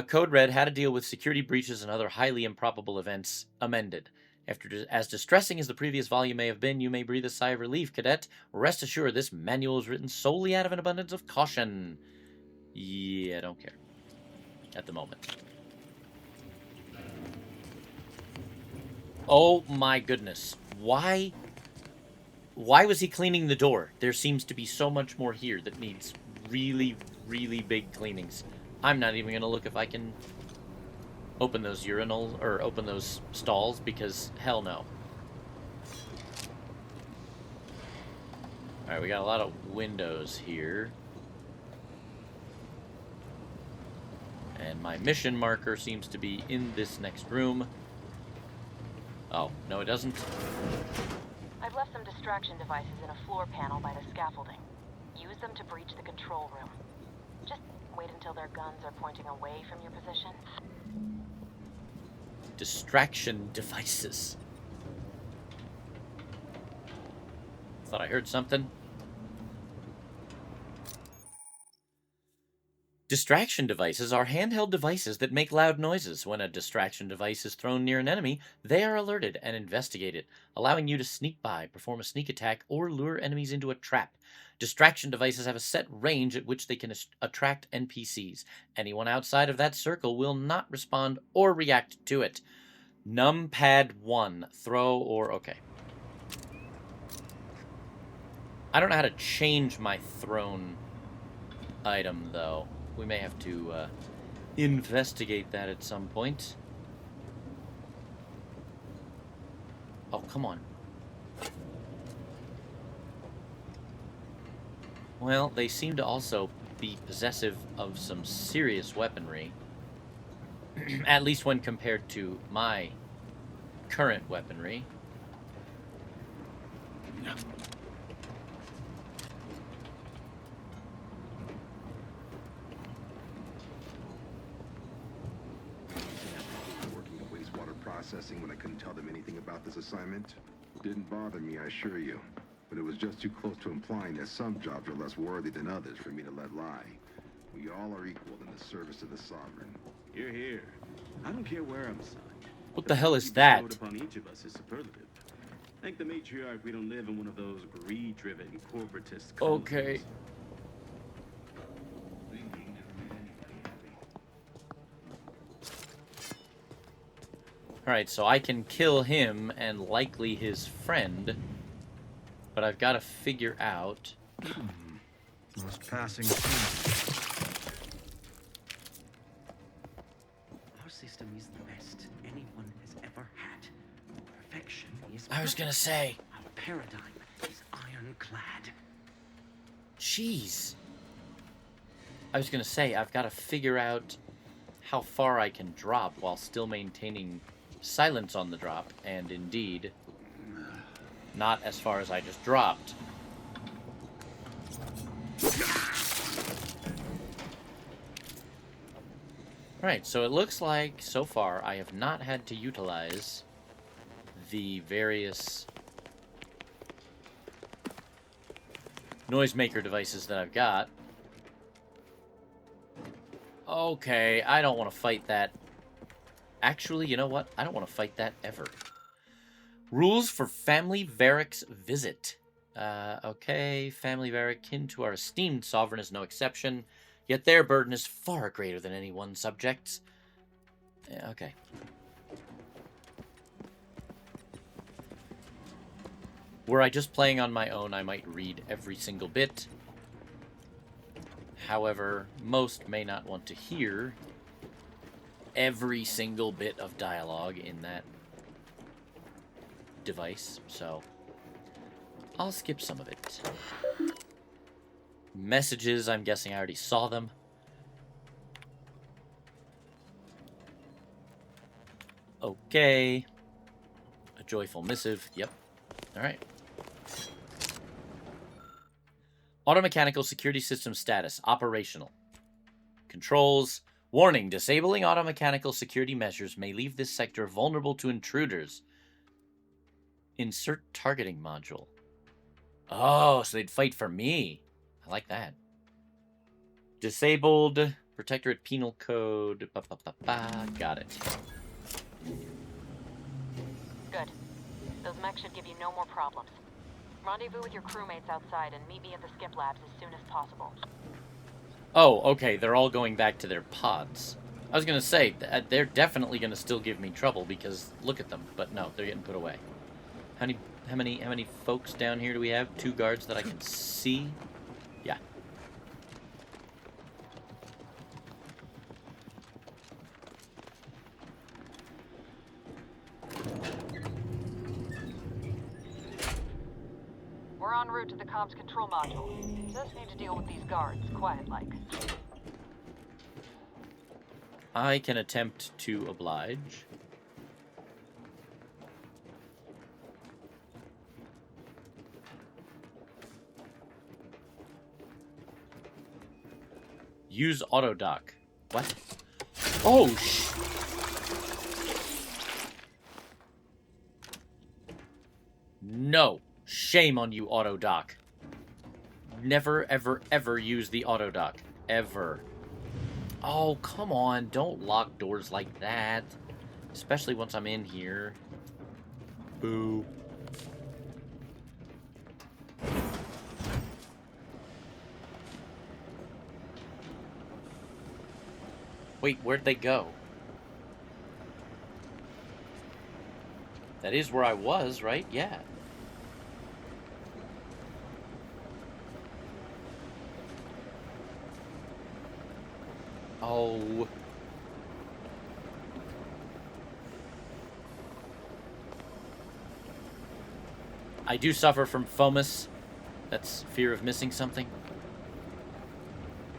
Code Red, how to deal with security breaches and other highly improbable events, amended. As distressing as the previous volume may have been, you may breathe a sigh of relief, Cadet. Rest assured, this manual is written solely out of an abundance of caution. Yeah, I don't care. At the moment. Oh my goodness. Why was he cleaning the door? There seems to be so much more here that needs really, really big cleanings. I'm not even going to look if I can open those urinals, or open those stalls, because hell no. Alright, we got a lot of windows here. And my mission marker seems to be in this next room. Oh, no it doesn't. I've left some distraction devices in a floor panel by the scaffolding. Use them to breach the control room. Just wait until their guns are pointing away from your position. Distraction devices. Thought I heard something. Distraction devices are handheld devices that make loud noises. When a distraction device is thrown near an enemy, they are alerted and investigated, allowing you to sneak by, perform a sneak attack, or lure enemies into a trap. Distraction devices have a set range at which they can attract NPCs. Anyone outside of that circle will not respond or react to it. Numpad 1. Throw or... okay. I don't know how to change my thrown item, though. We may have to investigate that at some point. Oh, come on. Well, they seem to also be possessive of some serious weaponry. At least when compared to my current weaponry. Processing when I couldn't tell them anything about this assignment. Didn't bother me, I assure you. But it was just too close to implying that some jobs are less worthy than others for me to let lie. We all are equal in the service of the Sovereign. You're here. I don't care where I'm assigned. What the hell is that? Upon each of us is superlative. Thank the matriarch we don't live in one of those greed-driven corporatist countries. Okay. Alright, so I can kill him and likely his friend. But I've got to figure out... Those passing changes. Our system is the best anyone has ever had. Perfection is... I was gonna say... Our paradigm is ironclad. Jeez. I was gonna say, I've got to figure out how far I can drop while still maintaining silence on the drop, and indeed, not as far as I just dropped. Alright, so it looks like, so far, I have not had to utilize the various noisemaker devices that I've got. Okay, I don't want to fight that. Actually, you know what? I don't want to fight that ever. Rules for Family Varric's visit. Okay, Family Varric, kin to our esteemed sovereign, is no exception, yet their burden is far greater than any one subject's. Yeah, okay. Were I just playing on my own, I might read every single bit. However, most may not want to hear every single bit of dialogue in that device, so I'll skip some of it. Messages, I'm guessing I already saw them. Okay. A joyful missive, yep. Alright. Automechanical security system status, operational. Controls. Warning, disabling automechanical security measures may leave this sector vulnerable to intruders. Insert targeting module. Oh, so they'd fight for me. I like that. Disabled. Protectorate penal code. Got it. Good. Those mechs should give you no more problems. Rendezvous with your crewmates outside and meet me at the skip labs as soon as possible. Oh, okay, they're all going back to their pods. I was going to say, they're definitely going to still give me trouble because look at them. But no, they're getting put away. How many folks down here do we have? 2 guards that I can see? Yeah. We're en route to the comms control module. Just need to deal with these guards, quiet-like. I can attempt to oblige. Use auto dock. What? Oh, no. Shame on you, auto dock. Never, ever, ever use the auto dock. Ever. Oh, come on. Don't lock doors like that. Especially once I'm in here. Boo. Wait, where'd they go? That is where I was, right? Yeah. Oh. I do suffer from FOMOS. That's fear of missing something.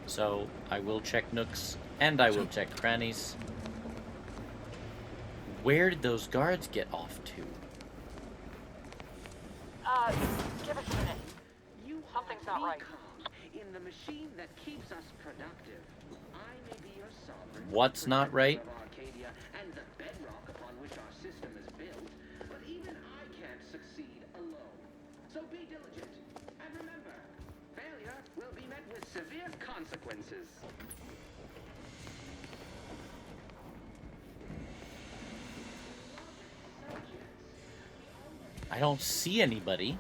So I will check nooks and I will check crannies. Where did those guards get off to? Give us a minute. Something's not right. In the machine that keeps us productive, I may be your sovereign. What's not right? Of Arcadia and the bedrock upon which our system is built, but even I can't succeed alone. So be diligent, and remember, failure will be met with severe consequences. I don't see anybody.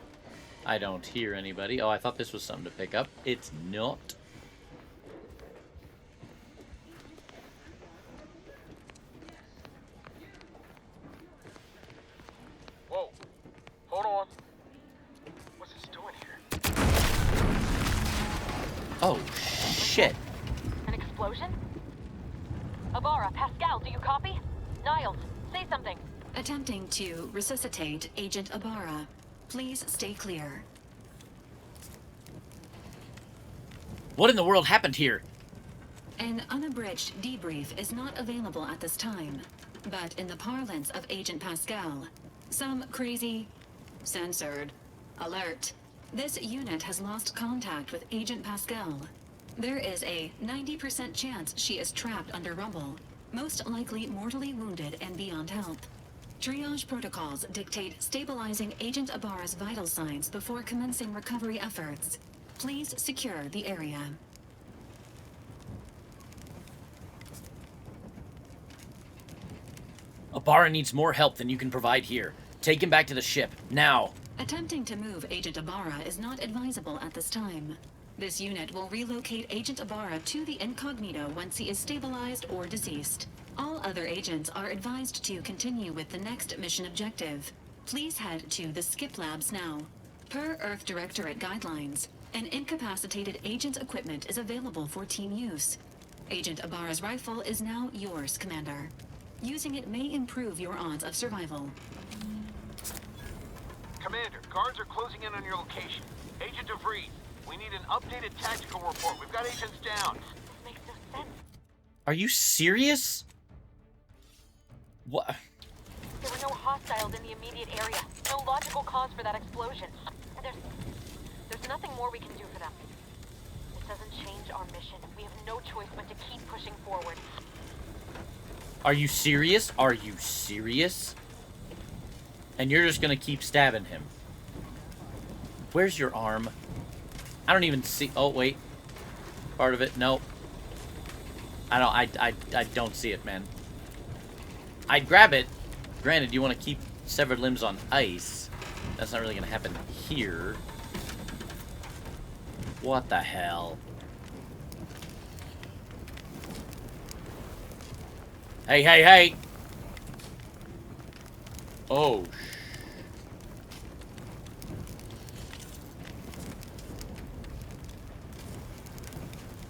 I don't hear anybody. Oh, I thought this was something to pick up. It's not. shit. An explosion? Ibarra, Pascal, do you copy? Niles, say something. Attempting to resuscitate Agent Ibarra. Please stay clear. What in the world happened here? An unabridged debrief is not available at this time, but in the parlance of Agent Pascal, some crazy, censored, alert. This unit has lost contact with Agent Pascal. There is a 90% chance she is trapped under rubble, most likely mortally wounded and beyond health. Triage protocols dictate stabilizing Agent Ibarra's vital signs before commencing recovery efforts. Please secure the area. Ibarra needs more help than you can provide here. Take him back to the ship, now. Attempting to move Agent Ibarra is not advisable at this time. This unit will relocate Agent Ibarra to the incognito once he is stabilized or deceased. All other agents are advised to continue with the next mission objective. Please head to the Skip Labs now. Per Earth Directorate guidelines, an incapacitated agent's equipment is available for team use. Agent Ibarra's rifle is now yours, Commander. Using it may improve your odds of survival. Commander, guards are closing in on your location. Agent DeVries, we need an updated tactical report. We've got agents down. This makes no sense. Are you serious? What? There were no hostiles in the immediate area. No logical cause for that explosion. There's nothing more we can do for them. This doesn't change our mission. We have no choice but to keep pushing forward. Are you serious? Are you serious? And you're just gonna keep stabbing him. Where's your arm? I don't even see. Oh, wait. Part of it. Nope. I don't see it, man. I'd grab it. Granted, you want to keep severed limbs on ice. That's not really gonna happen here. What the hell? Hey, hey, hey! Oh,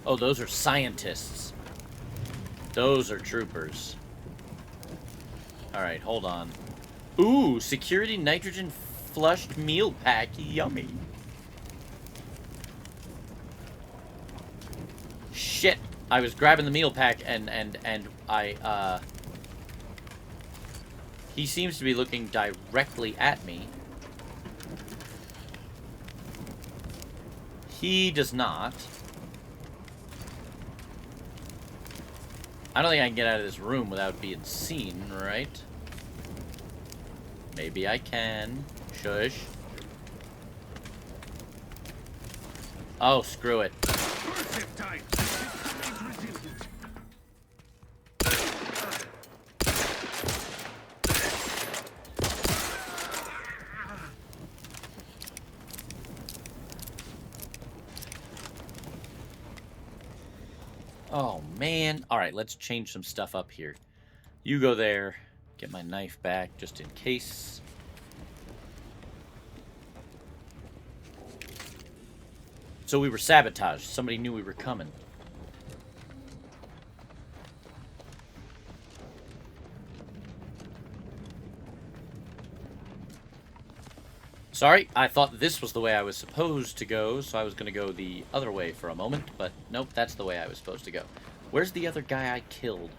oh, those are scientists. Those are troopers. Alright, hold on. Ooh, security nitrogen flushed meal pack. Yummy. Shit. I was grabbing the meal pack and I, he seems to be looking directly at me. He does not. I don't think I can get out of this room without being seen, right? Maybe I can. Shush. Oh, screw it. Oh, man. Alright, let's change some stuff up here. You go there. Get my knife back, just in case. So we were sabotaged. Somebody knew we were coming. Sorry, I thought this was the way I was supposed to go, so I was going to go the other way for a moment, but nope, that's the way I was supposed to go. Where's the other guy I killed?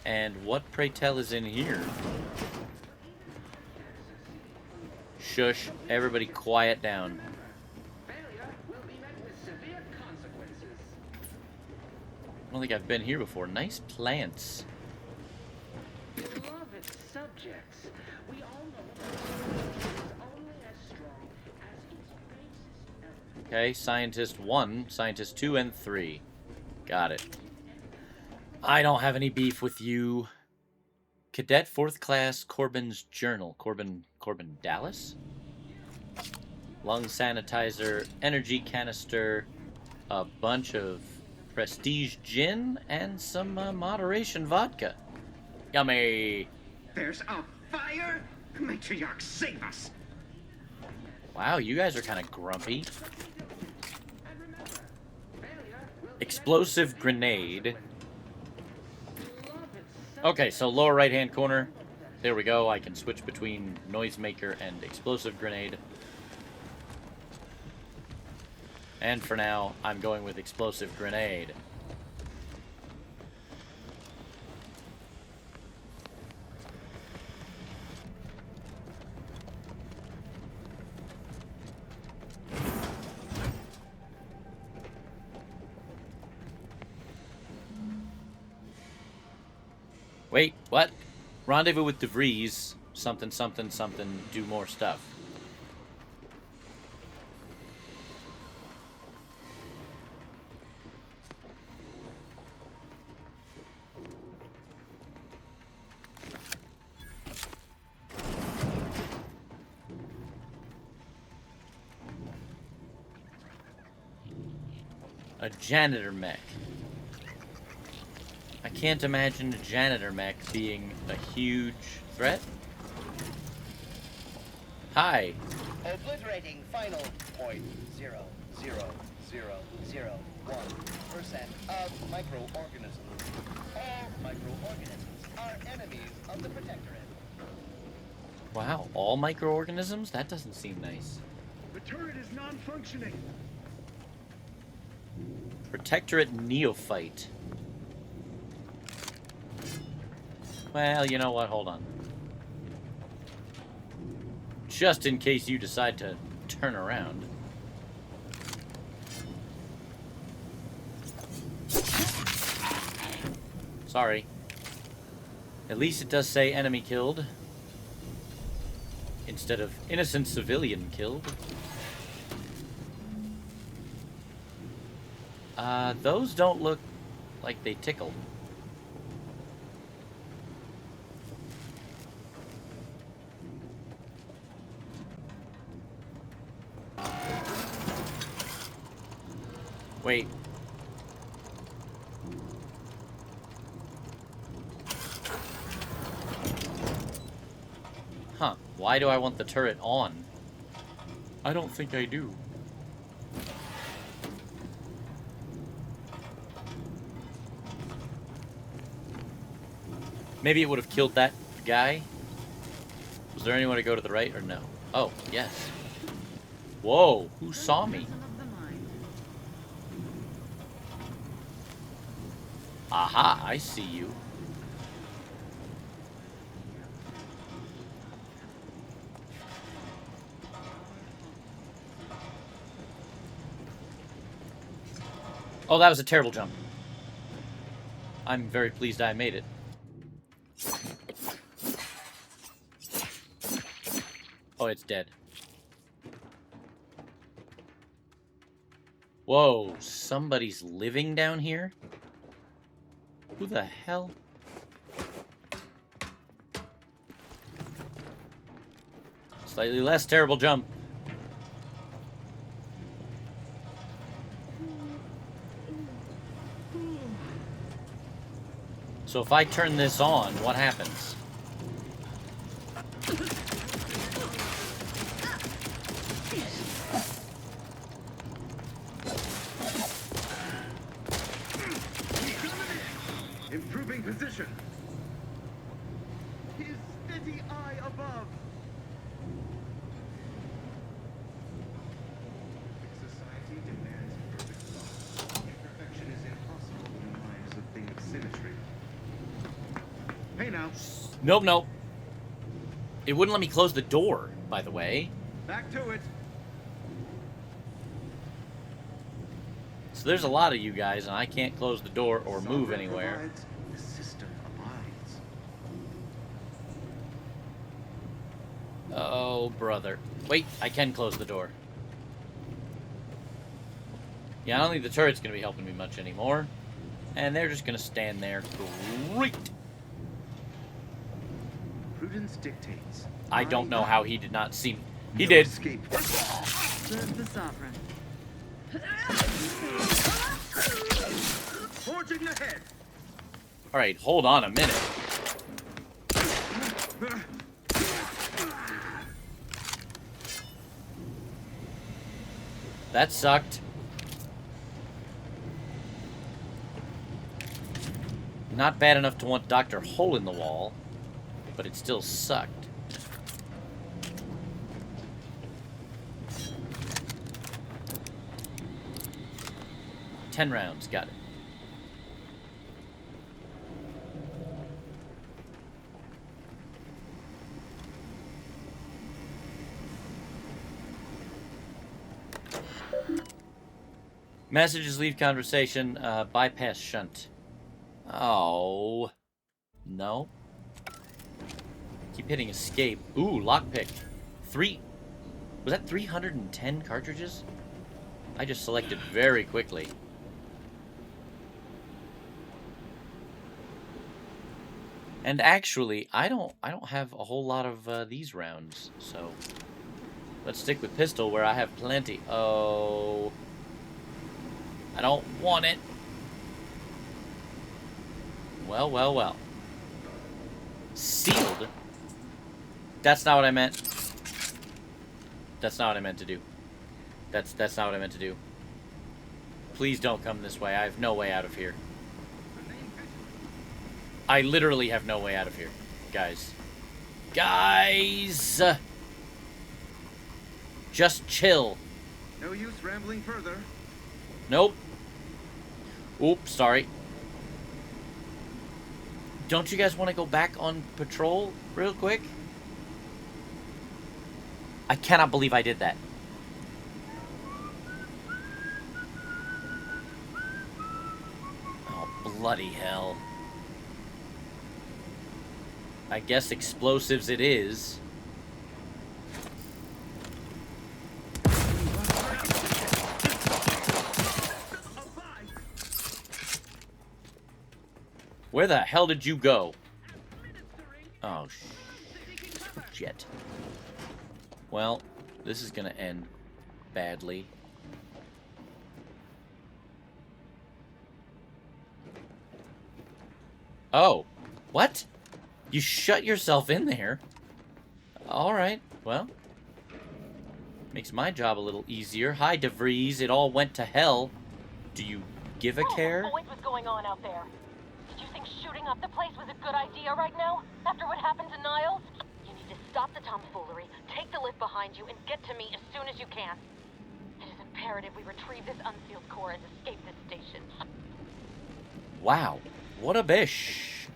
And what, pray tell, is in here? Shush, everybody quiet down. I don't think I've been here before. Nice plants. Beloved subjects, we all know is only as strong as its basest element. Okay, Scientist 1, Scientist 2, and 3. Got it. I don't have any beef with you. Cadet 4th Class Corbin's Journal. Corbin Dallas? Lung sanitizer, energy canister, a bunch of prestige gin, and some moderation vodka. Yummy. There's a fire? Matriarch, save us! Wow, you guys are kind of grumpy. Explosive grenade. Okay, so lower right-hand corner. There we go. I can switch between noisemaker and explosive grenade. And for now, I'm going with explosive grenade. Wait, what? Rendezvous with DeVries. Something, something, something. Do more stuff. A janitor mech. I can't imagine a janitor mech being a huge threat. Hi. Obliterating final 0.000001% of microorganisms. All microorganisms are enemies of the Protectorate. Wow, all microorganisms? That doesn't seem nice. The turret is non-functioning. Protectorate neophyte. Well, you know what? Hold on. Just in case you decide to turn around. Sorry. At least it does say enemy killed. Instead of innocent civilian killed. Those don't look like they tickle. Wait. Huh. Why do I want the turret on? I don't think I do. Maybe it would have killed that guy. Was there anyone to go to the right or no? Oh, yes. Whoa, who saw me? Aha, I see you. Oh, that was a terrible jump. I'm very pleased I made it. Oh, it's dead. Whoa, somebody's living down here? Who the hell? Slightly less terrible jump. So if I turn this on, what happens? Improving position. His steady eye above. Society demands perfect law. Imperfection is impossible in the minds of things of symmetry. Hey now. Nope, nope. It wouldn't let me close the door, by the way. Back to it. So there's a lot of you guys, and I can't close the door or move anywhere. The system abides. Oh, brother. Wait, I can close the door. Yeah, I don't think the turret's going to be helping me much anymore. And they're just going to stand there. Great! Prudence dictates. I don't know how he did not see me. He did. Escape. Serve the sovereign. Forging ahead. Alright, hold on a minute. That sucked. Not bad enough to want Dr. Hole in the Wall, but it still sucked. $10 rounds, got it. Messages leave conversation, bypass shunt. Oh. No. Keep hitting escape. Ooh, lockpick. Was that 310 cartridges? I just selected very quickly. And actually, I don't have a whole lot of these rounds, so let's stick with pistol where I have plenty. Oh. I don't want it. Well, well, well. Sealed? That's not what I meant. That's not what I meant to do. That's not what I meant to do. Please don't come this way. I have no way out of here. I literally have no way out of here. Guys. Guys! Just chill. No use rambling further. Nope. Oops, sorry. Don't you guys want to go back on patrol real quick? I cannot believe I did that. Oh, bloody hell. I guess explosives it is. Where the hell did you go? Oh, shit. Well, this is gonna end badly. Oh, what? You shut yourself in there? Alright, well. Makes my job a little easier. Hi, DeVries. It all went to hell. Do you give a care? What was going on out there? Did you think shooting up the place was a good idea right now? After what happened to Niles? You need to stop the tomfoolery, take the lift behind you, and get to me as soon as you can. It is imperative we retrieve this unsealed core and escape this station. Wow. What a bish.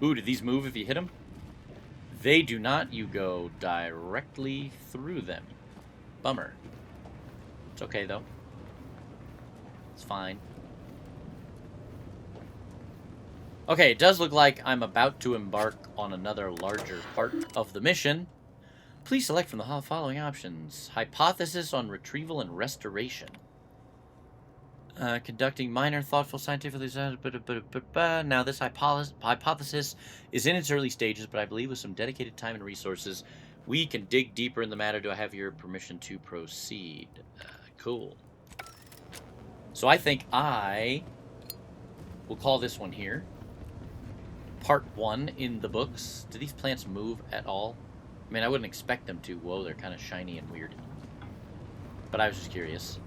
Ooh, do these move if you hit them? They do not. You go directly through them. Bummer. It's okay, though. It's fine. Okay, it does look like I'm about to embark on another larger part of the mission. Please select from the following options. Hypothesis on retrieval and restoration. Conducting minor, thoughtful, scientifically... Now, this hypothesis is in its early stages, but I believe with some dedicated time and resources, we can dig deeper in the matter. Do I have your permission to proceed? Cool. So I think I will call this one here. Part 1 in the books. Do these plants move at all? I mean, I wouldn't expect them to. Whoa, they're kind of shiny and weird. But I was just curious.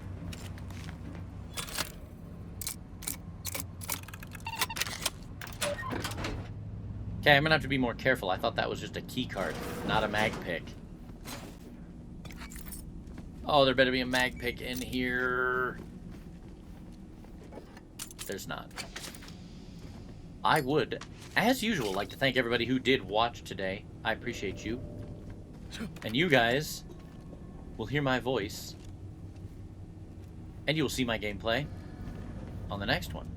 Okay, I'm gonna have to be more careful. I thought that was just a key card, not a mag pick. Oh, there better be a mag pick in here. There's not. I would, as usual, like to thank everybody who did watch today. I appreciate you. And you guys will hear my voice. And you will see my gameplay on the next one.